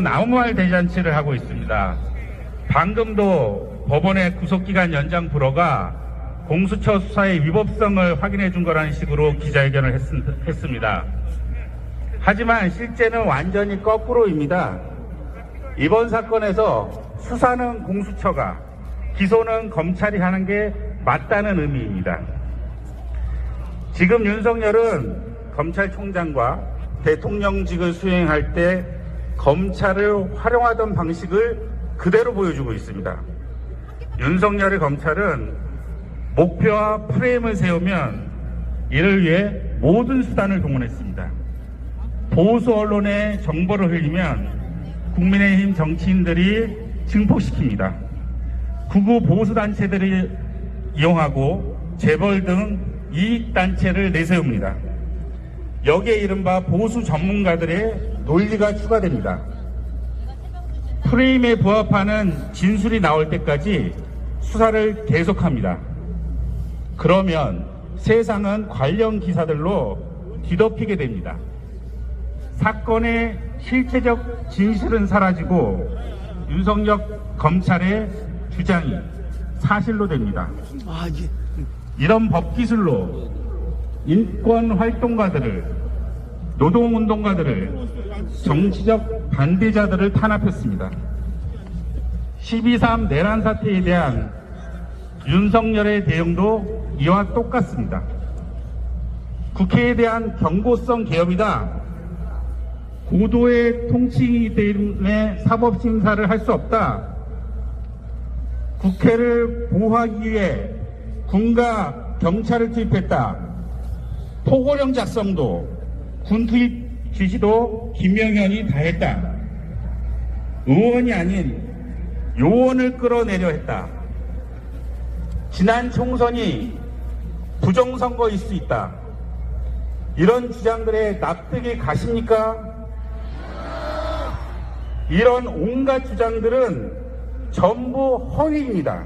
아무 말 대잔치를 하고 있습니다. 방금도 법원의 구속기간 연장 불허가 공수처 수사의 위법성을 확인해 준 거라는 식으로 기자회견을 했습니다. 하지만 실제는 완전히 거꾸로입니다. 이번 사건에서 수사는 공수처가, 기소는 검찰이 하는 게 맞다는 의미입니다. 지금 윤석열은 검찰총장과 대통령직을 수행할 때 검찰을 활용하던 방식을 그대로 보여주고 있습니다. 윤석열의 검찰은 목표와 프레임을 세우면 이를 위해 모든 수단을 동원했습니다. 보수 언론에 정보를 흘리면 국민의힘 정치인들이 증폭시킵니다. 극우 보수단체들이 이용하고 재벌 등 이익단체를 내세웁니다. 여기에 이른바 보수 전문가들의 논리가 추가됩니다. 프레임에 부합하는 진술이 나올 때까지 수사를 계속합니다. 그러면 세상은 관련 기사들로 뒤덮이게 됩니다. 사건의 실체적 진실은 사라지고 윤석열 검찰의 주장이 사실로 됩니다. 이런 법기술로 인권활동가들을, 노동운동가들을, 정치적 반대자들을 탄압했습니다. 12.3 내란 사태에 대한 윤석열의 대응도 이와 똑같습니다. 국회에 대한 경고성 계엄이다. 고도의 통치이기 때문에 사법심사를 할 수 없다. 국회를 보호하기 위해 군과 경찰을 투입했다. 포고령 작성도 군 투입 지시도 김영현이 다 했다. 의원이 아닌 요원을 끌어내려 했다. 지난 총선이 부정선거일 수 있다. 이런 주장들에 납득이 가십니까? 이런 온갖 주장들은 전부 허위입니다.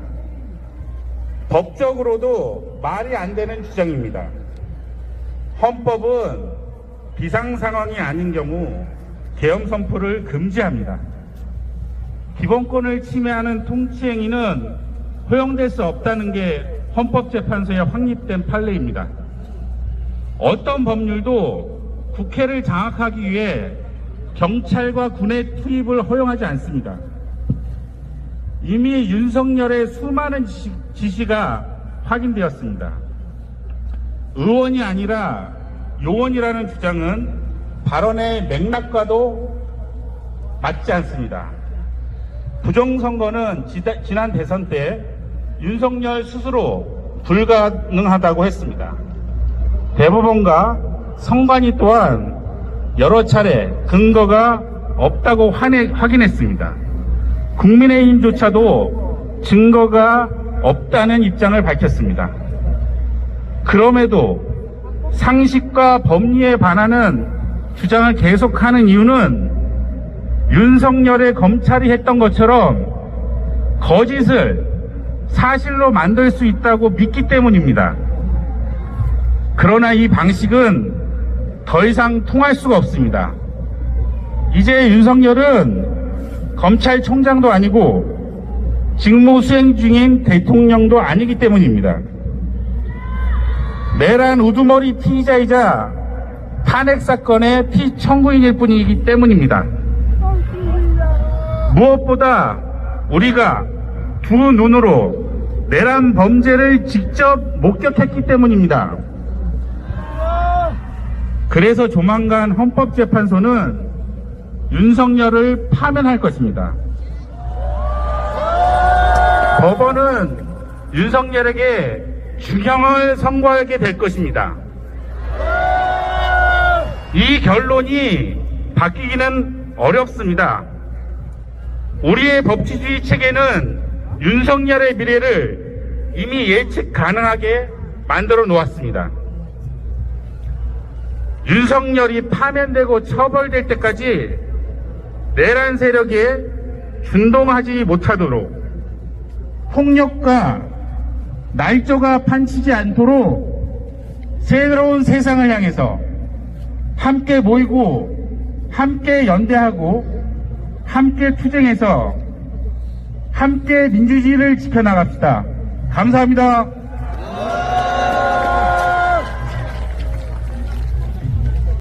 법적으로도 말이 안 되는 주장입니다. 헌법은 비상상황이 아닌 경우 계엄 선포를 금지합니다. 기본권을 침해하는 통치행위는 허용될 수 없다는 게 헌법재판소에 확립된 판례입니다. 어떤 법률도 국회를 장악하기 위해 경찰과 군의 투입을 허용하지 않습니다. 이미 윤석열의 수많은 지시가 확인되었습니다. 의원이 아니라 요원이라는 주장은 발언의 맥락과도 맞지 않습니다. 부정선거는 지난 대선 때 윤석열 스스로 불가능하다고 했습니다. 대법원과 선관위 또한 여러 차례 근거가 없다고 확인했습니다. 국민의힘조차도 증거가 없다는 입장을 밝혔습니다. 그럼에도 상식과 법리에 반하는 주장을 계속하는 이유는 윤석열의 검찰이 했던 것처럼 거짓을 사실로 만들 수 있다고 믿기 때문입니다. 그러나 이 방식은 더 이상 통할 수가 없습니다. 이제 윤석열은 검찰총장도 아니고 직무 수행 중인 대통령도 아니기 때문입니다. 내란 우두머리 피의자이자 탄핵 사건의 피청구인일 뿐이기 때문입니다. 무엇보다 우리가 두 눈으로 내란 범죄를 직접 목격했기 때문입니다. 그래서 조만간 헌법재판소는 윤석열을 파면할 것입니다. 법원은 윤석열에게 중형을 선고하게 될 것입니다. 이 결론이 바뀌기는 어렵습니다. 우리의 법치주의 체계는 윤석열의 미래를 이미 예측 가능하게 만들어 놓았습니다. 윤석열이 파면되고 처벌될 때까지 내란 세력에 준동하지 못하도록 폭력과 날조가 판치지 않도록 새로운 세상을 향해서 함께 모이고 함께 연대하고 함께 투쟁해서 함께 민주주의를 지켜나갑시다. 감사합니다.